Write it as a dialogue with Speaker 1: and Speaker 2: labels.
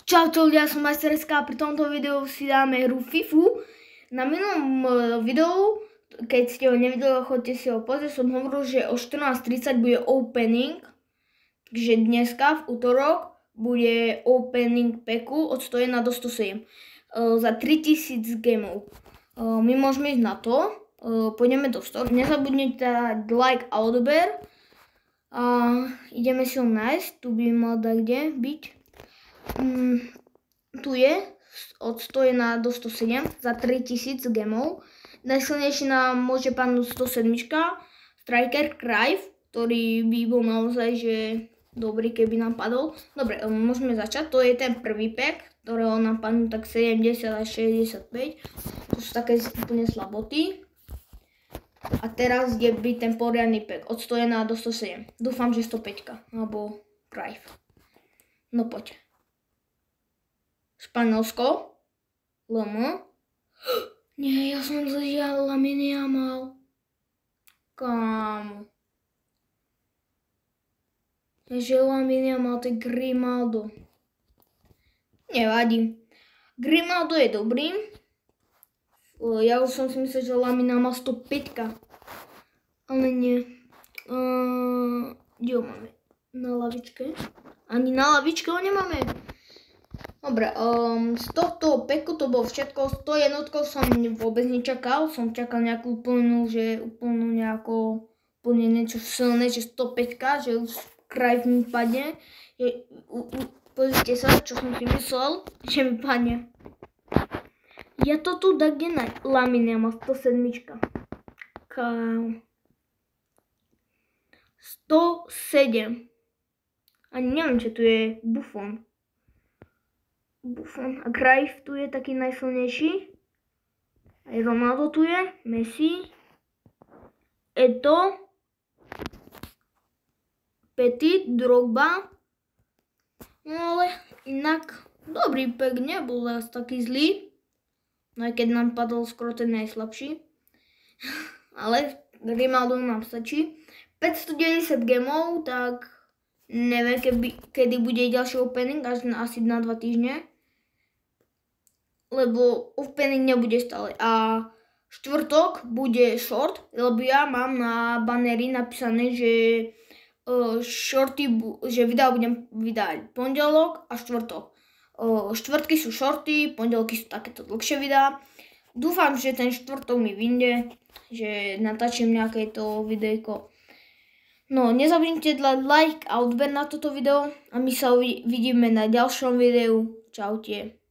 Speaker 1: Čaute ľudia, som Majsterská a pri tomto videu si dáme hru FIFU. Na minulom videu, keď ste ho nevideli, choďte si ho pozrieť, som hovoril, že o 14:30 bude opening, takže dneska v útorok bude opening packu od 101 do 107 za 3000 gemov. My môžeme ísť na to, pôjdeme do store, nezabudnite dať like a odber a ideme si ho nájsť, tu by mal dať kde byť. Tu je od 101 do 107 za 3000 gemov. Najsilnejší nám môže padnúť 107, Striker Cruyff, ktorý by bol naozaj že dobrý, keby nám padol. Dobre, môžeme začať. To je ten prvý pack, ktorého nám padnú tak 70 až 65. To sú také úplne slaboty. A teraz ide byť ten poriadny pack od 101 do 107. Dúfam, že 105 alebo Cruyff. No poď. Španielsko. LM. Nie, ja som zlial Lamine Yamal. Kámo. Takže Lamine Yamal, to je Grimaldo. Nevadí. Grimaldo je dobrý. Ja už som si myslel, že Lamine Yamal 105. Ale nie. Kde ho máme? Na lavičke? Ani na lavičke ho nemáme. Dobre, z tohto packu to bolo všetko, 101 som vôbec nečakal, som čakal nejakú úplnú, že úplnú nejako, úplne niečo silné, že 105, že už Cruyff mi padne. Pozrite sa, čo som si myslel, že mi padne. Ja to tu dá kde nájsť? Lamine Yamal 107. Kámo. 107. Ani neviem, čo tu je Buffon. A Cruyff tu je taký najsilnejší. Aj Ronaldo tu je. Messi. Eto. Petit. Drogba. No ale inak dobrý pack nebol zase taký zlý. No aj keď nám padol skoro ten najslabší. Ale Grimaldo nám stačí. 590 gemov, tak neviem kedy bude ďalší opening, až asi na 2 týždne. Lebo opening nebude stále. A štvrtok bude short, lebo ja mám na baneri napísané, že že videa budem vydať pondelok a štvrtok. Štvrtky sú shorty, pondelky sú takéto dlhšie videá. Dúfam, že ten štvrtok mi vyjde, že natáčim nejaké to videjko. No, nezabudnite dať like a odber na toto video a my sa vidíme na ďalšom videu. Čaute.